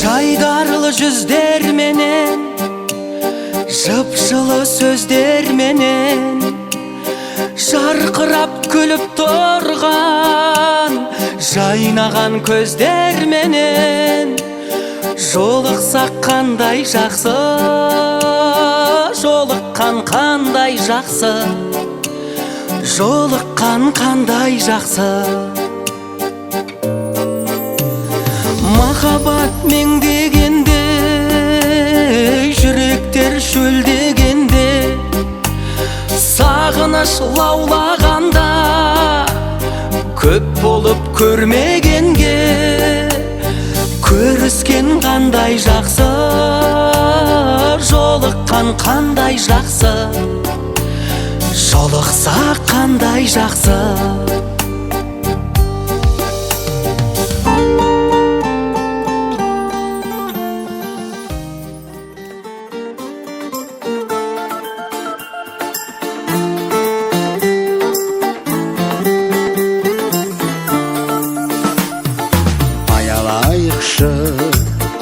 Жайдарлы жүздер менен, жып-жылы сөздер менен, жарқырап күліп тұрған жайнаған көздер менен, жолықсақ қандай жақсы, жолыққан қандай жақсы, жолыққан қандай жақсы. Махаббат меңдегенде, жүректер шөлдегенде, сағыныш лаулағанда, көп болып көрмегенге, көріскен қандай жақсы, жолыққан қандай жақсы, жолықсақ қандай жақсы.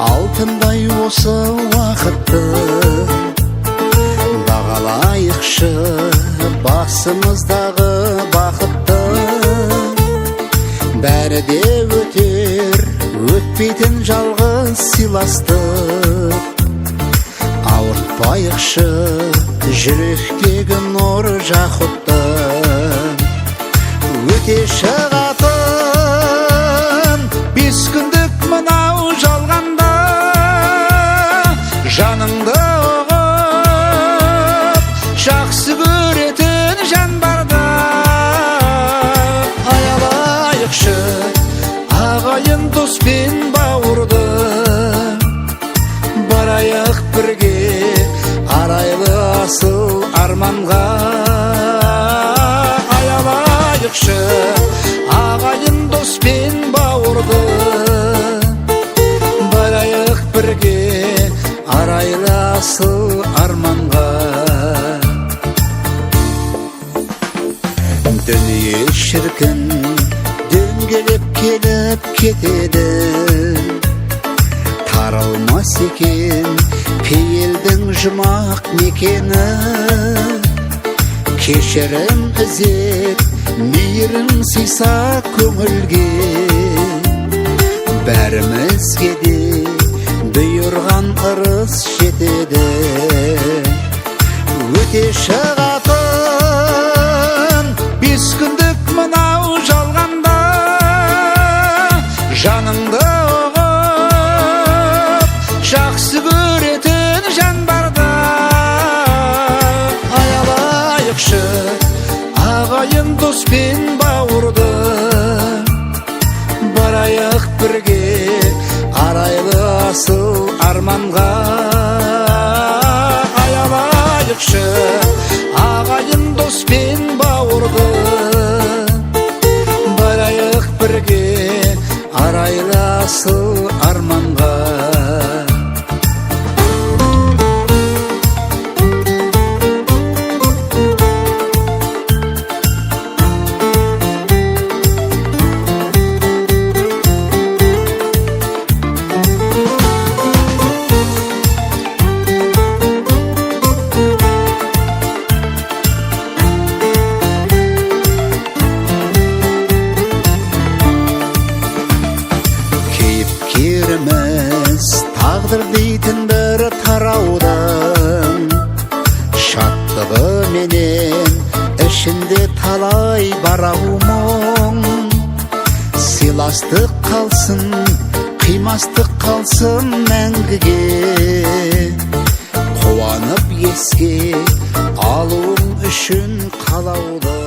Алтындай осы уақытты, бағалайықшы басымыздағы бақытты. Бәрі де өтер, өтпейтін жалғыз сыйластық. Ауыртпайықшы жүректегі нұр жақұтты. Өте шығатын бес күндік мынау жалғанда, жаныңды ұғып жақсы көретін жан барда. Аялайықшы ағайын дос пен бауырды, барайық бірге арайлы асыл арманға. Аялайықшы ағайын дос пен бауырды, барайық бірге арайлы асыл арманға. Дүние шіркін дөңгелеп келіп кетеді, таралмас екен пейілдің жұмақ мекені. Кешірім ізет мейірім сыйса көңілге, бәрімізге де бұйырған ырыс жетеді. Өте шығатын бес күндік мынау жалғанда, жаныңды ұғып жақсы көретін жан барда. Аялайықшы ағайын дос пен бауырды, барайық бірге арайлы асыл арманға. Аялайықшы ағайын дос пен бауырды, барайық бірге арайлы асыл арманға. Тағдыр дейтін бір тараудың шаттығы менен ішінде талай барау мұң. Сыйластық қалсын, қимастық қалсын мәңгіге, қуанып еске алуың үшін қалауды.